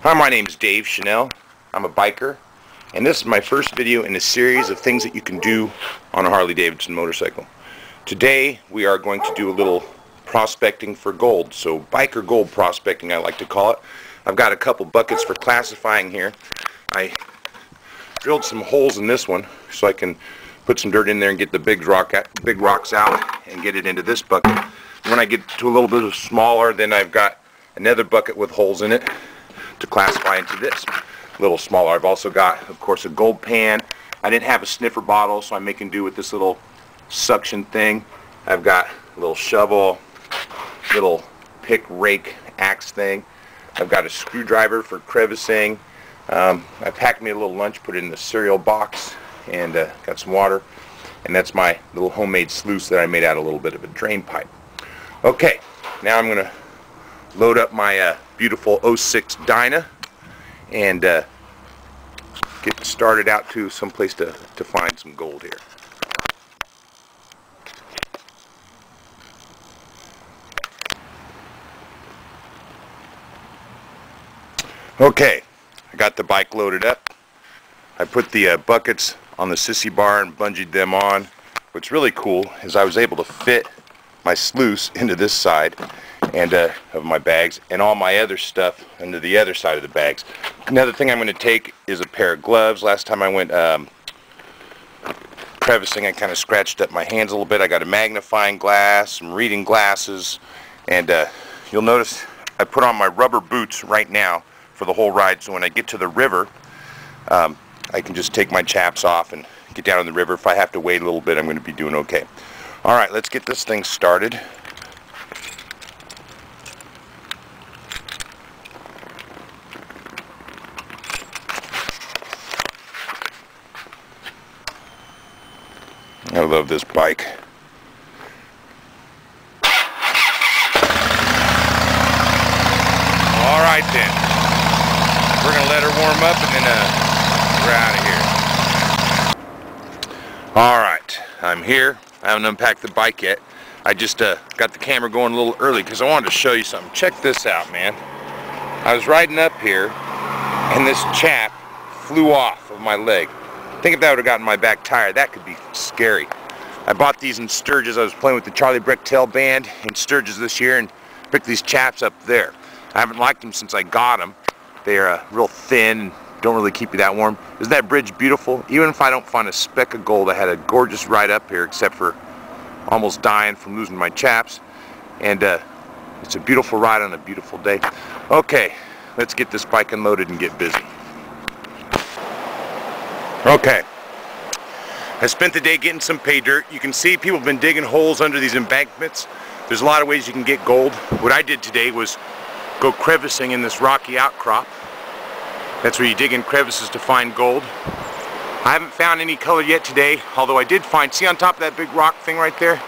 Hi, my name is Dave Chanel. I'm a biker, and this is my first video in a series of things that you can do on a Harley Davidson motorcycle. Today we are going to do a little prospecting for gold, so biker gold prospecting I like to call it. I've got a couple buckets for classifying here. I drilled some holes in this one so I can put some dirt in there and get the big rocks out and get it into this bucket. When I get to a little bit smaller, then I've got another bucket with holes in it to classify into this little smaller. I've also got, of course, a gold pan. I didn't have a sniffer bottle, so I'm making do with this little suction thing. I've got a little shovel, little pick, rake, axe thing. I've got a screwdriver for crevicing. I packed me a little lunch, put it in the cereal box, and got some water. And that's my little homemade sluice that I made out of a little bit of a drain pipe. Okay, now I'm going to load up my beautiful 06 Dyna and get started out to someplace to find some gold here. Okay, I got the bike loaded up. I put the buckets on the sissy bar and bungeed them on. What's really cool is I was able to fit my sluice into this side and of my bags, and all my other stuff into the other side of the bags. Another thing I'm going to take is a pair of gloves. Last time I went crevicing, I kind of scratched up my hands a little bit. I got a magnifying glass, some reading glasses, and you'll notice I put on my rubber boots right now for the whole ride, so when I get to the river I can just take my chaps off and get down in the river. If I have to wait a little bit, I'm going to be doing okay. Alright, let's get this thing started. I love this bike. Alright then. We're going to let her warm up and then we're out of here. Alright, I'm here. I haven't unpacked the bike yet. I just got the camera going a little early because I wanted to show you something. Check this out, man. I was riding up here and this chap flew off of my leg. Think if that would have gotten my back tire, that could be scary. I bought these in Sturgis. I was playing with the Charlie Brechtel band in Sturgis this year and picked these chaps up there. I haven't liked them since I got them. They're real thin and don't really keep you that warm. Isn't that bridge beautiful? Even if I don't find a speck of gold, I had a gorgeous ride up here except for almost dying from losing my chaps. And it's a beautiful ride on a beautiful day. Okay, let's get this bike unloaded and get busy. Okay, I spent the day getting some pay dirt. You can see people have been digging holes under these embankments. There's a lot of ways you can get gold. What I did today was go crevicing in this rocky outcrop. That's where you dig in crevices to find gold. I haven't found any color yet today, although I did find, see on top of that big rock thing right there?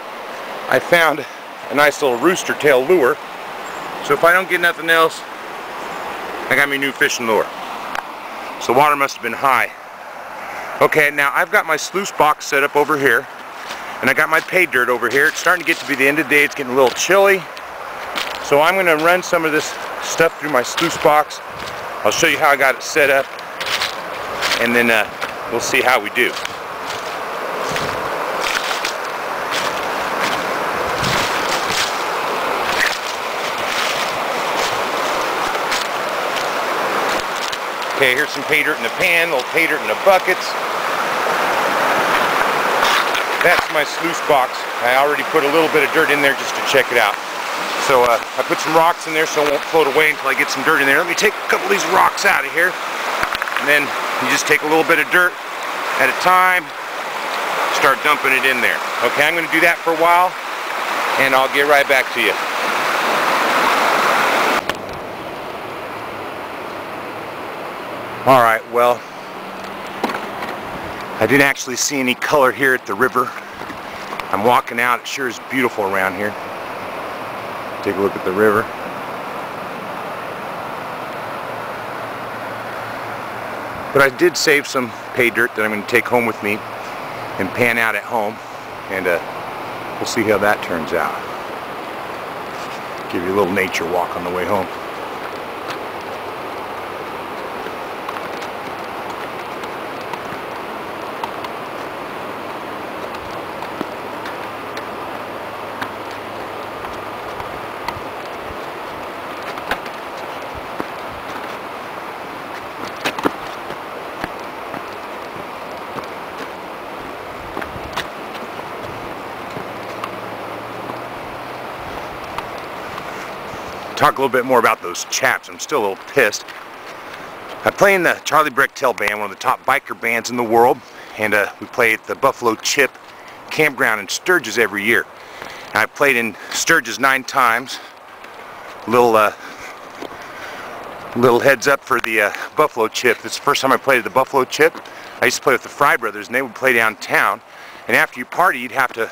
I found a nice little rooster tail lure. So if I don't get nothing else, I got my new fishing lure. So the water must have been high. Okay, now I've got my sluice box set up over here, and I got my pay dirt over here. It's starting to get to be the end of the day. It's getting a little chilly. So I'm going to run some of this stuff through my sluice box. I'll show you how I got it set up, and then we'll see how we do. Okay, here's some pay dirt in the pan, a little pay dirt in the buckets. That's my sluice box. I already put a little bit of dirt in there just to check it out. So I put some rocks in there so it won't float away until I get some dirt in there. Let me take a couple of these rocks out of here. And then you just take a little bit of dirt at a time, start dumping it in there. Okay, I'm going to do that for a while, and I'll get right back to you. Alright, well, I didn't actually see any color here at the river. I'm walking out. It sure is beautiful around here. Take a look at the river. But I did save some pay dirt that I'm going to take home with me and pan out at home, and we'll see how that turns out. Give you a little nature walk on the way home. talk a little bit more about those chaps. I'm still a little pissed. I play in the Harley Davidson band, one of the top biker bands in the world, and we play at the Buffalo Chip campground in Sturgis every year. And I played in Sturgis 9 times. Little heads up for the Buffalo Chip. This is the first time I played at the Buffalo Chip. I used to play with the Fry brothers, and they would play downtown. And after you party, you'd have to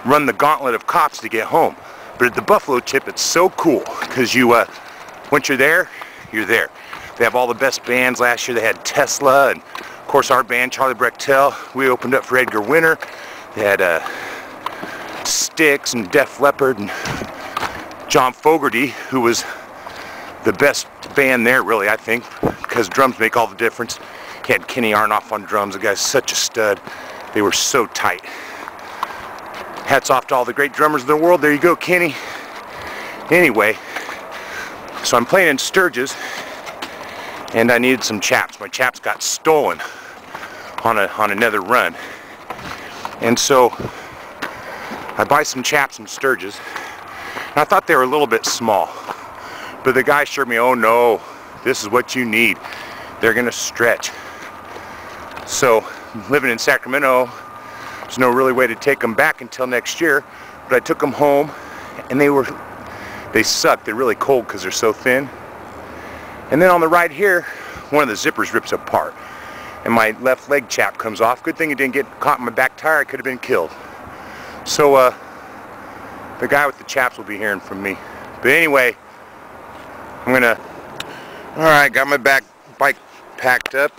run the gauntlet of cops to get home. But at the Buffalo Chip, it's so cool because you, once you're there, you're there. They have all the best bands. Last year they had Tesla, and of course our band, Harley Davidson. We opened up for Edgar Winter. They had Styx and Def Leppard and John Fogerty, who was the best band there, really, I think, because drums make all the difference. He had Kenny Arnoff on drums. The guy's such a stud. They were so tight. Hats off to all the great drummers in the world. There you go, Kenny. Anyway, so I'm playing in Sturgis, and I needed some chaps. My chaps got stolen on another run, and so I buy some chaps in Sturgis, and I thought they were a little bit small, but the guy assured me, oh no, this is what you need. They're gonna stretch. So living in Sacramento, there's no really way to take them back until next year, but I took them home, and they suck. They're really cold because they're so thin. And then on the ride here, one of the zippers rips apart, and my left leg chap comes off. Good thing it didn't get caught in my back tire. I could have been killed. So the guy with the chaps will be hearing from me. But anyway, I'm gonna, all right, got my bike packed up.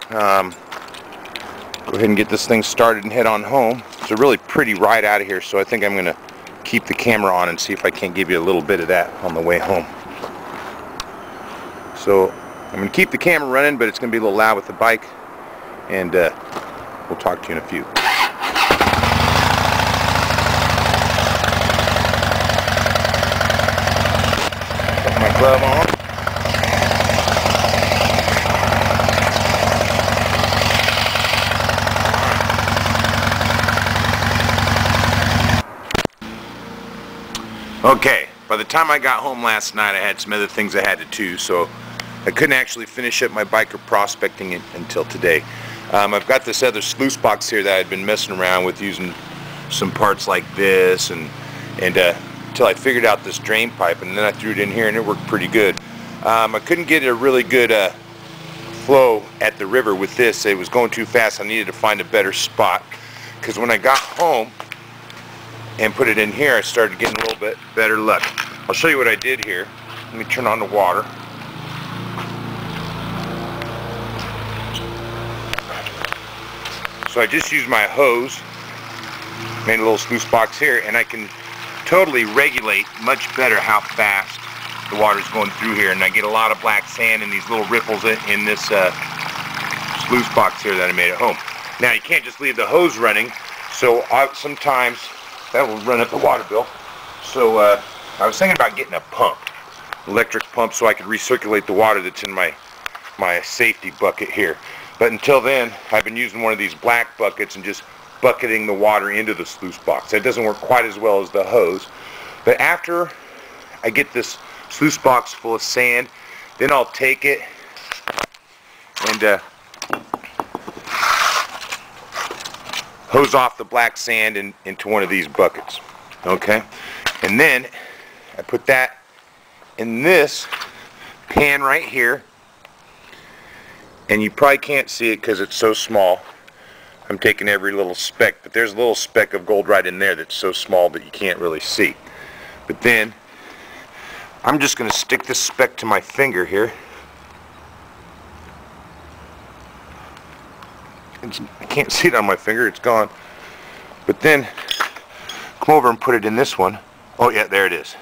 Go ahead and get this thing started and head on home. It's a really pretty ride out of here, so I think I'm gonna keep the camera on and see if I can't give you a little bit of that on the way home. So I'm gonna keep the camera running, but it's gonna be a little loud with the bike, and we'll talk to you in a few. Put my glove on. Okay, by the time I got home last night, I had some other things I had to do, so I couldn't actually finish up my biker prospecting until today. I've got this other sluice box here that I'd been messing around with, using some parts like this, and until I figured out this drain pipe, and then I threw it in here, and it worked pretty good. I couldn't get a really good flow at the river with this. It was going too fast. I needed to find a better spot, because when I got home and put it in here, I started getting a little bit better luck. I'll show you what I did here. Let me turn on the water. So I just used my hose, made a little sluice box here, and I can totally regulate much better how fast the water's going through here, and I get a lot of black sand and these little ripples in this sluice box here that I made at home. Now you can't just leave the hose running, so sometimes that will run up the water bill. So I was thinking about getting a pump, electric pump, so I could recirculate the water that's in my safety bucket here. But until then, I've been using one of these black buckets and just bucketing the water into the sluice box. That doesn't work quite as well as the hose. But after I get this sluice box full of sand, then I'll take it and hose off the black sand into one of these buckets. Okay? And then I put that in this pan right here, and you probably can't see it because it's so small. I'm taking every little speck, but there's a little speck of gold right in there that's so small that you can't really see. But then I'm just going to stick this speck to my finger here. I can't see it on my finger, it's gone. But then come over and put it in this one. Oh yeah, there it is.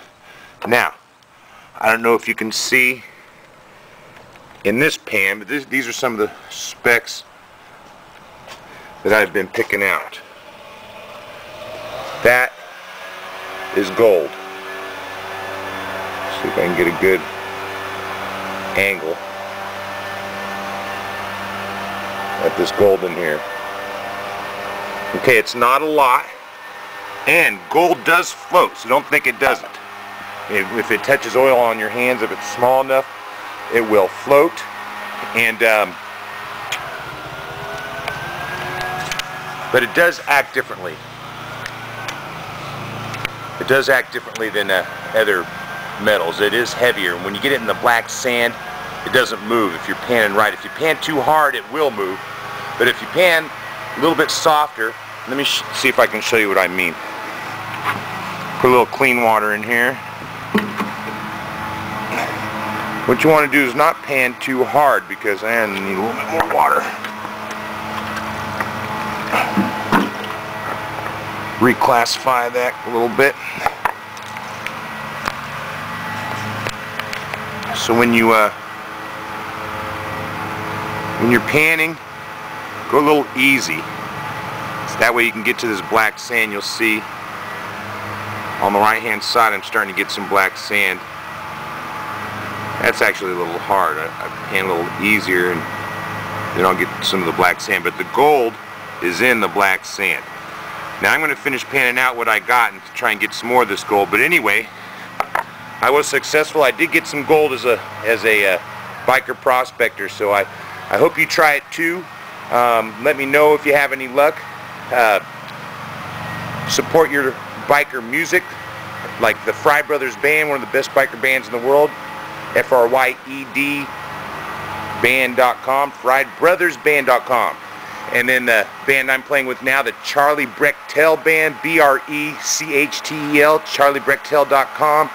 Now, I don't know if you can see in this pan, but these are some of the specks that I've been picking out. That is gold. See if I can get a good angle at this gold in here. Okay, it's not a lot, and gold does float, so don't think it doesn't. If it touches oil on your hands, if it's small enough, it will float. And but it does act differently. It does act differently than other metals. It is heavier. When you get it in the black sand, it doesn't move if you're panning right. If you pan too hard, it will move. But if you pan a little bit softer, let me see if I can show you what I mean. Put a little clean water in here. What you want to do is not pan too hard, because I need a little bit more water. Reclassify that a little bit. So when you're panning, go a little easy. So that way you can get to this black sand. You'll see on the right hand side I'm starting to get some black sand. That's actually a little hard. I pan a little easier and then I'll get some of the black sand. But the gold is in the black sand. Now I'm going to finish panning out what I got and try and get some more of this gold. But anyway, I was successful. I did get some gold as a biker prospector. So I hope you try it too. Let me know if you have any luck. Support your biker music, like the Fry Brothers Band, one of the best biker bands in the world. FRYED band.com, FryBrothersBand.com. And then the band I'm playing with now, the Charlie Brechtel Band, BRECHTEL, CharlieBrechtel.com.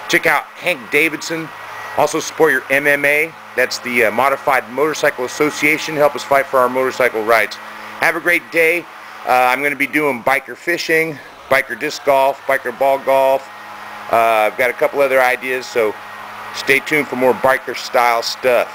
Check out Hank Davidson. Also support your MMA. That's the Modified Motorcycle Association. Help us fight for our motorcycle rights. Have a great day. I'm going to be doing biker fishing, biker disc golf, biker ball golf. I've got a couple other ideas, so stay tuned for more biker style stuff.